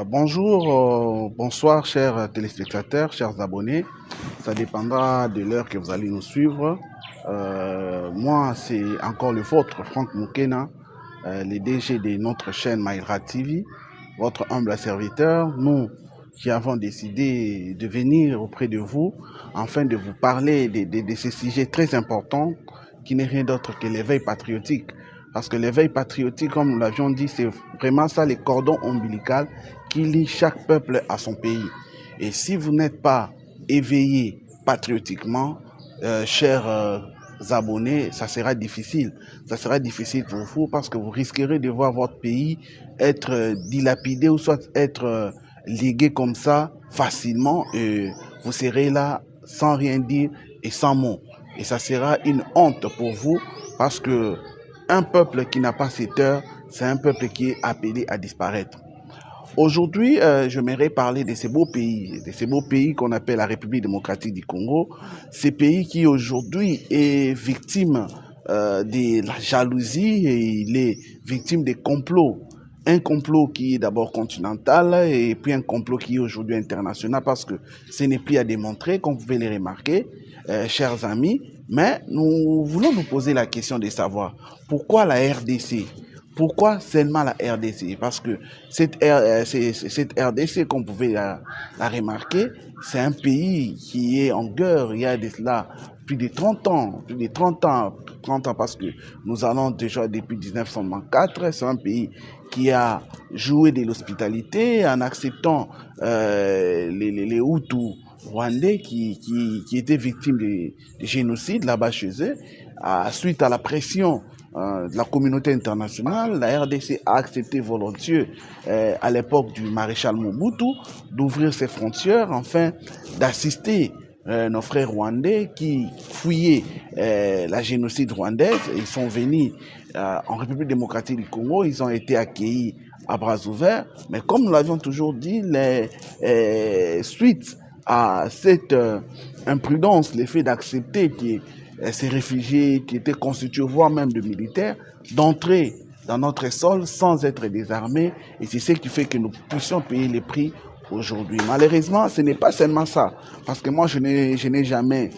Bonjour, bonsoir chers téléspectateurs, chers abonnés. Ça dépendra de l'heure que vous allez nous suivre. Moi, c'est encore le vôtre, Franck Moukena, le DG de notre chaîne Maïra TV, votre humble serviteur. Nous qui avons décidé de venir auprès de vous afin de vous parler de ces sujets très importants qui n'est rien d'autre que l'éveil patriotique. Parce que l'éveil patriotique, comme nous l'avions dit, c'est vraiment ça, les cordons ombilicaux qui lient chaque peuple à son pays. Et si vous n'êtes pas éveillé patriotiquement, chers abonnés, ça sera difficile. Ça sera difficile pour vous parce que vous risquerez de voir votre pays être dilapidé ou soit être légué comme ça facilement et vous serez là sans rien dire et sans mots. Et ça sera une honte pour vous parce que un peuple qui n'a pas cette heure, c'est un peuple qui est appelé à disparaître. Aujourd'hui, j'aimerais parler de ces beaux pays qu'on appelle la République démocratique du Congo, ces pays qui aujourd'hui est victime de la jalousie et il est victime des complots. Un complot qui est d'abord continental et puis un complot qui est aujourd'hui international parce que ce n'est plus à démontrer, comme vous pouvez le remarquer, chers amis. Mais nous voulons nous poser la question de savoir pourquoi la RDC? Pourquoi seulement la RDC? Parce que cette RDC, comme vous pouvez la remarquer, c'est un pays qui est en guerre il y a de cela plus de 30 ans, parce que nous allons déjà depuis 1994, c'est un pays qui a joué de l'hospitalité en acceptant les Hutus rwandais qui étaient victimes de génocide là-bas chez eux. Suite à la pression de la communauté internationale, la RDC a accepté volontiers à l'époque du maréchal Mobutu d'ouvrir ses frontières afin d'assister nos frères rwandais qui fouillaient la génocide rwandaise. Ils sont venus en République démocratique du Congo, ils ont été accueillis à bras ouverts, mais comme nous l'avions toujours dit, suite à cette imprudence, le fait d'accepter que ces réfugiés qui étaient constitués, voire même de militaires, d'entrer dans notre sol sans être désarmés, et c'est ce qui fait que nous puissions payer les prix aujourd'hui. Malheureusement, ce n'est pas seulement ça, parce que moi je n'ai jamais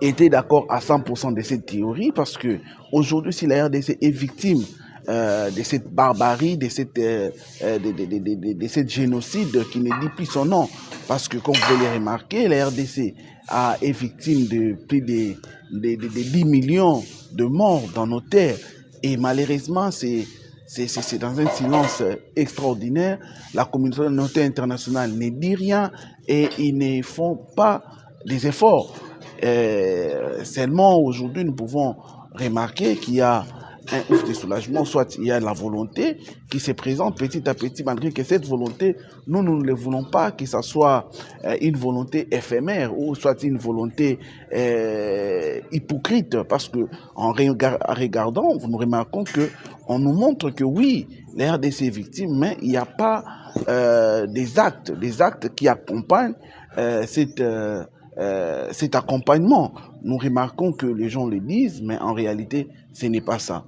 été d'accord à 100% de cette théorie, parce que aujourd'hui, si la RDC est victime de cette barbarie, de cette génocide qui ne dit plus son nom, parce que comme vous pouvez le remarquer, la RDC est victime de plus de 10 millions de morts dans nos terres, et malheureusement, c'est dans un silence extraordinaire. La communauté internationale ne dit rien et ils ne font pas des efforts. Seulement aujourd'hui, nous pouvons remarquer qu'il y a un ouf de soulagement, soit il y a la volonté qui se présente petit à petit, malgré que cette volonté, nous ne le voulons pas que ce soit une volonté éphémère ou soit une volonté hypocrite, parce que en regardant, nous remarquons que on nous montre que oui, la RDC est victime, mais il n'y a pas des actes qui accompagnent cet accompagnement. Nous remarquons que les gens le disent, mais en réalité, ce n'est pas ça.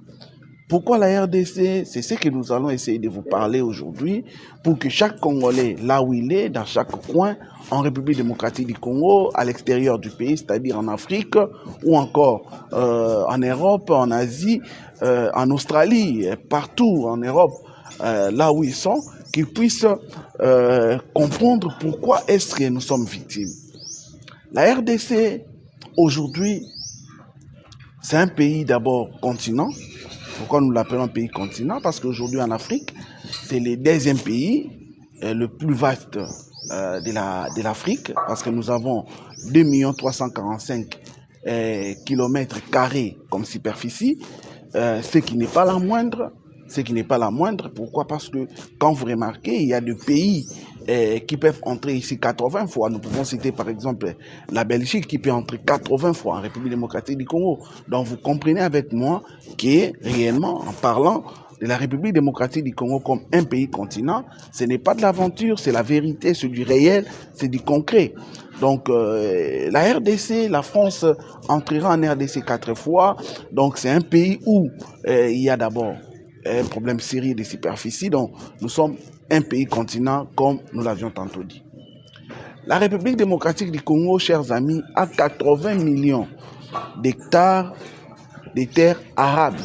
Pourquoi la RDC? C'est ce que nous allons essayer de vous parler aujourd'hui pour que chaque Congolais, là où il est, dans chaque coin, en République démocratique du Congo, à l'extérieur du pays, c'est-à-dire en Afrique ou encore en Europe, en Asie, en Australie, partout en Europe, là où ils sont, qu'ils puissent comprendre pourquoi est-ce que nous sommes victimes. La RDC, aujourd'hui, c'est un pays d'abord continent. Pourquoi nous l'appelons pays continent? Parce qu'aujourd'hui en Afrique, c'est le deuxième pays le plus vaste de l'Afrique, parce que nous avons 2 345 kilomètres carrés comme superficie, ce qui n'est pas la moindre. Pourquoi? Parce que quand vous remarquez, il y a des pays qui peuvent entrer ici 80 fois. Nous pouvons citer par exemple la Belgique qui peut entrer 80 fois en République démocratique du Congo. Donc vous comprenez avec moi que réellement, en parlant de la République démocratique du Congo comme un pays continent, ce n'est pas de l'aventure, c'est la vérité, c'est du réel, c'est du concret. Donc la RDC, la France entrera en RDC 4 fois. Donc c'est un pays où il y a d'abord un problème sérieux de superficie. Donc, nous sommes un pays continent, comme nous l'avions tantôt dit. La République démocratique du Congo, chers amis, a 80 millions d'hectares de terres arables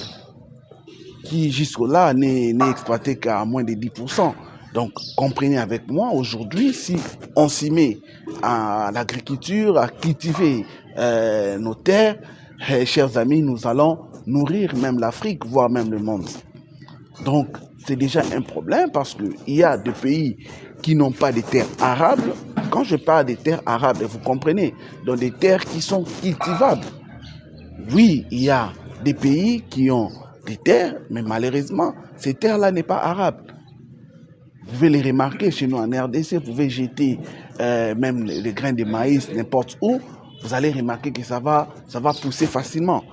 qui jusque-là n'est exploité qu'à moins de 10%. Donc, comprenez avec moi, aujourd'hui, si on s'y met à l'agriculture, à cultiver nos terres, chers amis, nous allons nourrir même l'Afrique, voire même le monde. Donc, c'est déjà un problème parce qu'il y a des pays qui n'ont pas de terres arables. Quand je parle des terres arables, vous comprenez, donc des terres qui sont cultivables. Oui, il y a des pays qui ont des terres, mais malheureusement, ces terres-là n'est pas arables. Vous pouvez les remarquer chez nous en RDC, vous pouvez jeter même les grains de maïs n'importe où, vous allez remarquer que ça va pousser facilement,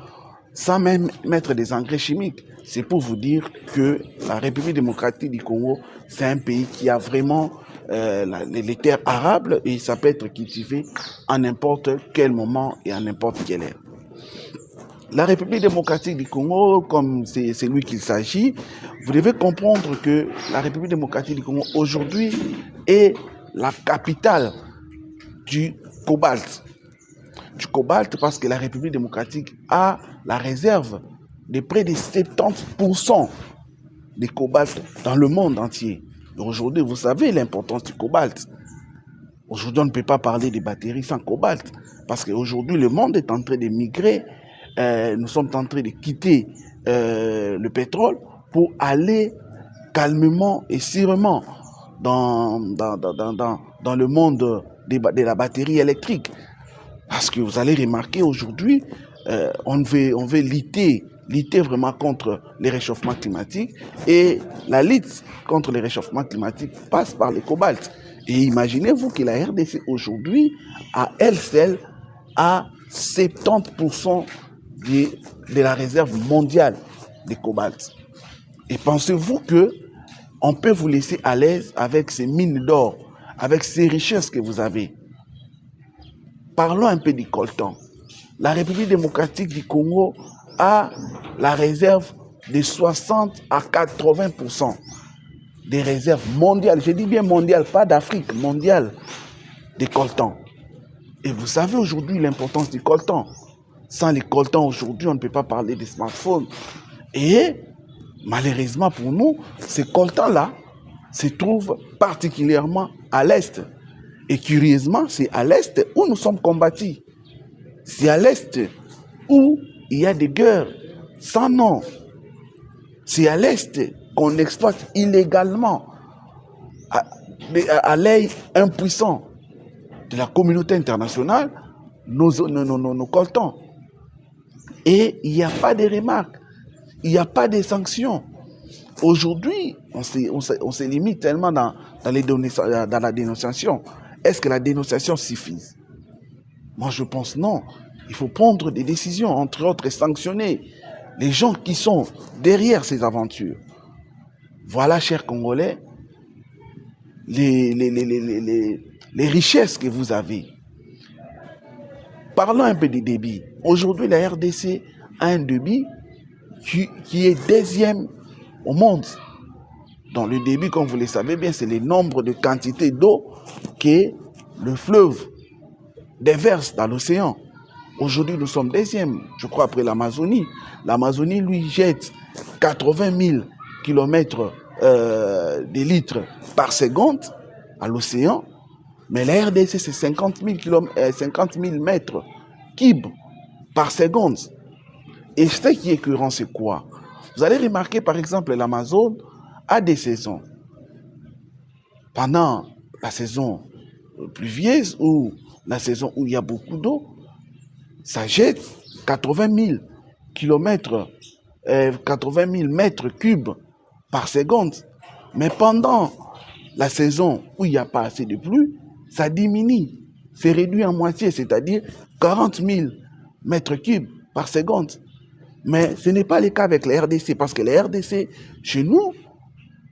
sans même mettre des engrais chimiques. C'est pour vous dire que la République démocratique du Congo, c'est un pays qui a vraiment les terres arables et ça peut être cultivé à n'importe quel moment et à n'importe quelle heure. La République démocratique du Congo, comme c'est lui qu'il s'agit, vous devez comprendre que la République démocratique du Congo aujourd'hui est la capitale du cobalt. Du cobalt parce que la République démocratique a la réserve de près de 70% de cobalt dans le monde entier. Aujourd'hui, vous savez l'importance du cobalt. Aujourd'hui, on ne peut pas parler des batteries sans cobalt parce qu'aujourd'hui, le monde est en train de migrer. Nous sommes en train de quitter le pétrole pour aller calmement et sûrement dans le monde de la batterie électrique. Parce que vous allez remarquer aujourd'hui, on veut lutter vraiment contre les réchauffements climatiques et la lutte contre les réchauffements climatiques passe par le cobalt. Et imaginez-vous que la RDC aujourd'hui, à elle seule, a 70% de la réserve mondiale de cobalt. Et pensez-vous que on peut vous laisser à l'aise avec ces mines d'or, avec ces richesses que vous avez? Parlons un peu du coltan. La République démocratique du Congo a la réserve de 60 à 80% des réserves mondiales. Je dis bien mondiales, pas d'Afrique, mondiales, des coltans. Et vous savez aujourd'hui l'importance du coltan. Sans les coltans aujourd'hui, on ne peut pas parler des smartphones. Et malheureusement pour nous, ces coltans-là se trouvent particulièrement à l'est. Et curieusement, c'est à l'est où nous sommes combattus. C'est à l'est où il y a des guerres sans nom. C'est à l'est qu'on exploite illégalement à l'œil impuissant de la communauté internationale nos coltans. Et il n'y a pas de remarques, il n'y a pas de sanctions. Aujourd'hui, on se limite tellement dans la dénonciation. Est-ce que la dénonciation suffit? Moi, je pense non. Il faut prendre des décisions, entre autres, et sanctionner les gens qui sont derrière ces aventures. Voilà, chers Congolais, les richesses que vous avez. Parlons un peu des débits. Aujourd'hui, la RDC a un débit qui est deuxième au monde. Dans le débit, comme vous le savez bien, c'est le nombre de quantités d'eau que le fleuve déverse dans l'océan. Aujourd'hui, nous sommes deuxième, je crois, après l'Amazonie. L'Amazonie, lui, jette 80 000 km de litres par seconde à l'océan. Mais la RDC, c'est 50 000 mètres cubes par seconde. Et ce qui est courant, c'est quoi? Vous allez remarquer, par exemple, l'Amazone a des saisons. Pendant la saison pluvieuse ou la saison où il y a beaucoup d'eau, ça jette 80 000 km, 80 000 mètres cubes par seconde. Mais pendant la saison où il n'y a pas assez de pluie, ça diminue, c'est réduit en moitié, c'est-à-dire 40 000 mètres cubes par seconde. Mais ce n'est pas le cas avec la RDC, parce que la RDC, chez nous,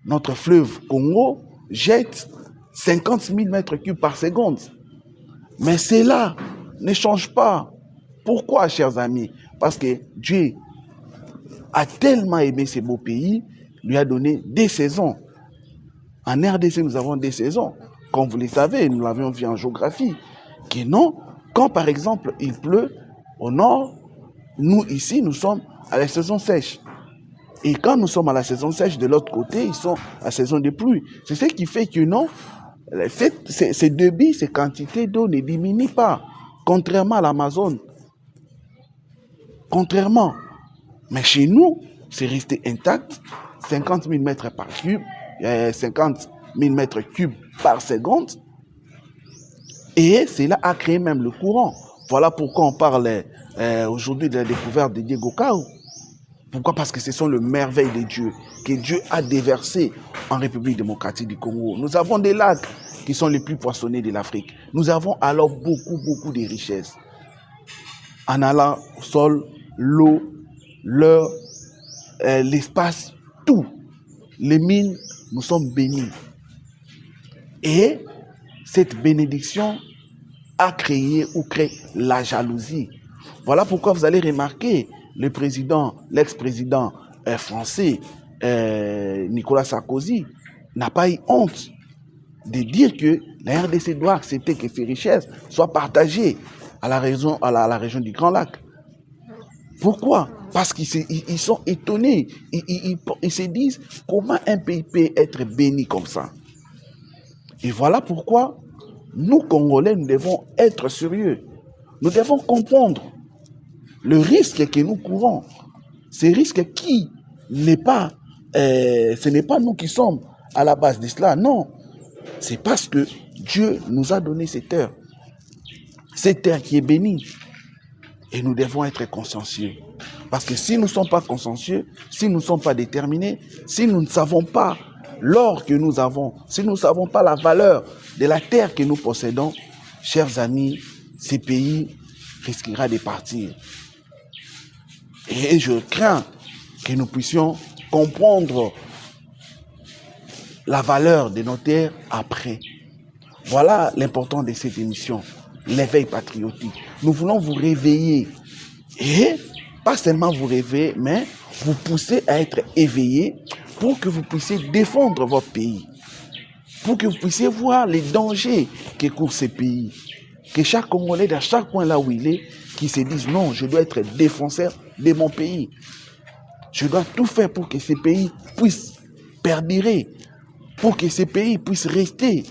notre fleuve Congo jette 50 000 mètres cubes par seconde. Mais cela ne change pas. Pourquoi, chers amis? Parce que Dieu a tellement aimé ce beau pays lui a donné des saisons. En RDC, nous avons des saisons. Comme vous le savez, nous l'avions vu en géographie. Que non, quand par exemple il pleut au nord, nous ici, nous sommes à la saison sèche. Et quand nous sommes à la saison sèche, de l'autre côté, ils sont à la saison de pluie. C'est ce qui fait que non, ces débits, ces quantités d'eau ne diminuent pas. Contrairement à l'Amazone. Contrairement. Mais chez nous, c'est resté intact. 50 000 mètres par cube, 50 000 mètres cubes par seconde. Et cela a créé même le courant. Voilà pourquoi on parle aujourd'hui de la découverte de Diego Cao. Pourquoi? Parce que ce sont les merveilles de Dieu que Dieu a déversées en République démocratique du Congo. Nous avons des lacs qui sont les plus poissonnés de l'Afrique. Nous avons alors beaucoup de richesses. En allant au sol, l'eau, l'heure, l'espace, tout. Les mines, nous sommes bénis. Et cette bénédiction a créé ou crée la jalousie. Voilà pourquoi vous allez remarquer le président, l'ex-président français Nicolas Sarkozy n'a pas eu honte de dire que la RDC doit accepter que ses richesses soient partagées à la région du Grand Lac. Pourquoi? Parce qu'ils sont étonnés. Ils se disent comment un pays peut être béni comme ça. Et voilà pourquoi nous, Congolais, nous devons être sérieux. Nous devons comprendre le risque que nous courons. Ce risque qui n'est pas, ce n'est pas nous qui sommes à la base de cela, non. C'est parce que Dieu nous a donné cette terre qui est bénie. Et nous devons être consciencieux. Parce que si nous ne sommes pas consciencieux, si nous ne sommes pas déterminés, si nous ne savons pas l'or que nous avons, si nous ne savons pas la valeur de la terre que nous possédons, chers amis, ces pays risquera de partir. Et je crains que nous puissions comprendre la valeur de nos terres après. Voilà l'important de cette émission, l'éveil patriotique. Nous voulons vous réveiller. Et pas seulement vous réveiller, mais vous pousser à être éveillés pour que vous puissiez défendre votre pays. Pour que vous puissiez voir les dangers que courent ces pays. Que chaque Congolais, dans chaque point là où il est, qui se dise non, je dois être défenseur de mon pays. Je dois tout faire pour que ces pays puissent perdurer, pour que ces pays puissent rester,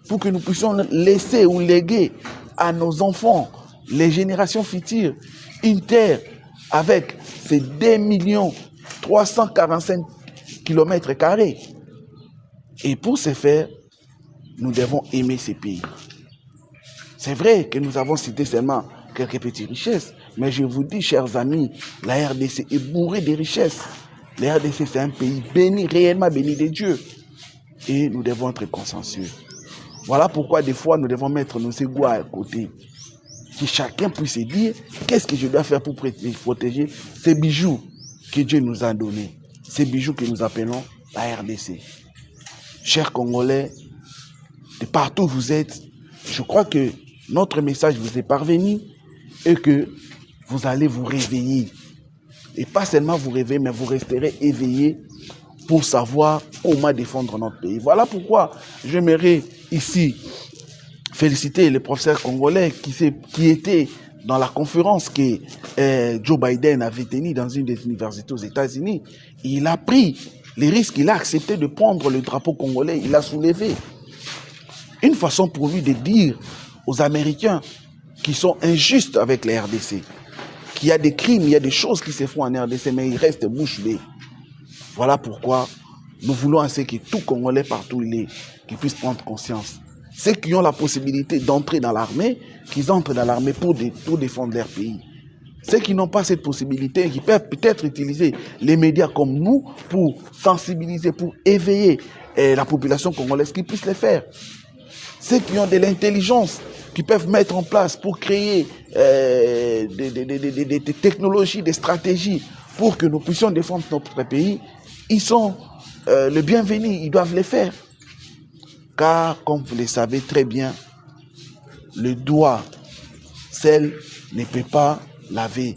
pour que nous puissions laisser ou léguer à nos enfants, les générations futures, une terre avec ces 2 345 km². Et pour ce faire, nous devons aimer ces pays. C'est vrai que nous avons cité seulement quelques petites richesses, mais je vous dis, chers amis, la RDC est bourrée de richesses. La RDC, c'est un pays béni, réellement béni de Dieu. Et nous devons être consciencieux. Voilà pourquoi des fois, nous devons mettre nos égouts à côté. Que chacun puisse se dire, qu'est-ce que je dois faire pour protéger ces bijoux que Dieu nous a donnés. Ces bijoux que nous appelons la RDC. Chers Congolais, de partout où vous êtes, je crois que notre message vous est parvenu et que vous allez vous réveiller. Et pas seulement vous réveiller, mais vous resterez éveillés pour savoir comment défendre notre pays. Voilà pourquoi j'aimerais ici féliciter les professeurs congolais qui étaient dans la conférence que Joe Biden avait tenue dans une des universités aux États-Unis. Il a pris les risques, il a accepté de prendre le drapeau congolais, il l'a soulevé. Une façon pour lui de dire aux Américains qui sont injustes avec les RDC, qu'il y a des crimes, il y a des choses qui se font en RDC, mais ils restent bouche bée. Voilà pourquoi nous voulons à ce que tout Congolais partout il est, qu'ils puissent prendre conscience. Ceux qui ont la possibilité d'entrer dans l'armée, qu'ils entrent dans l'armée pour défendre leur pays. Ceux qui n'ont pas cette possibilité, qui peuvent peut-être utiliser les médias comme nous pour sensibiliser, pour éveiller la population congolaise, qu'ils puissent le faire. Ceux qui ont de l'intelligence, qui peuvent mettre en place pour créer des technologies, des stratégies pour que nous puissions défendre notre pays, ils sont les bienvenus, ils doivent les faire. Car, comme vous le savez très bien, le doigt seul ne peut pas laver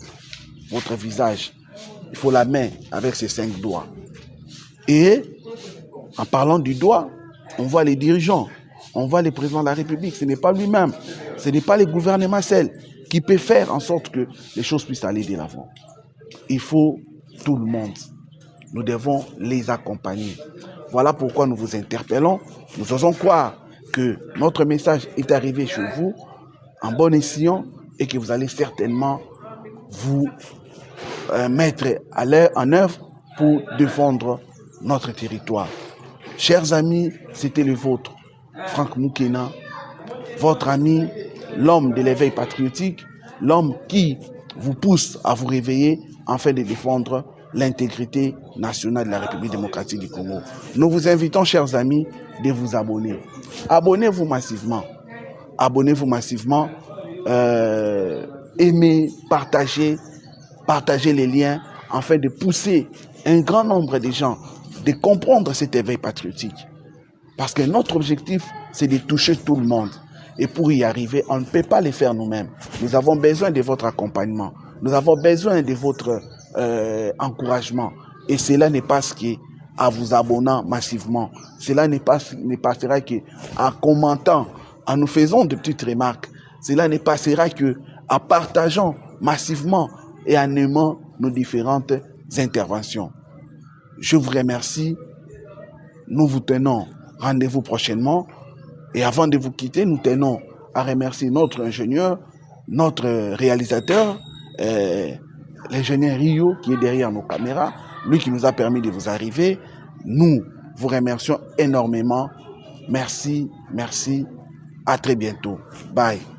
votre visage. Il faut la main avec ses 5 doigts. Et en parlant du doigt, on voit les dirigeants, on voit les présidents de la République. Ce n'est pas lui-même, ce n'est pas les gouvernements seuls qui peuvent faire en sorte que les choses puissent aller de l'avant. Il faut tout le monde. Nous devons les accompagner. Voilà pourquoi nous vous interpellons. Nous osons croire que notre message est arrivé chez vous en bon escient et que vous allez certainement vous mettre en œuvre pour défendre notre territoire. Chers amis, c'était le vôtre, Franck Moukena, votre ami, l'homme de l'éveil patriotique, l'homme qui vous pousse à vous réveiller afin de défendre l'intégrité nationale de la République démocratique du Congo. Nous vous invitons, chers amis, de vous abonner. Abonnez-vous massivement. Abonnez-vous massivement. Aimez, partagez les liens afin de pousser un grand nombre de gens de comprendre cet éveil patriotique. Parce que notre objectif, c'est de toucher tout le monde. Et pour y arriver, on ne peut pas le faire nous-mêmes. Nous avons besoin de votre accompagnement. Nous avons besoin de votre encouragement. Et cela n'est pas ce qui est en vous abonnant massivement. Cela ne passera qu'en commentant, en nous faisant de petites remarques. Cela ne passera qu'en partageant massivement et en aimant nos différentes interventions. Je vous remercie. Nous vous tenons rendez-vous prochainement. Et avant de vous quitter, nous tenons à remercier notre ingénieur, notre réalisateur, l'ingénieur Rio qui est derrière nos caméras, lui qui nous a permis de vous arriver. Nous vous remercions énormément. Merci, merci. À très bientôt. Bye.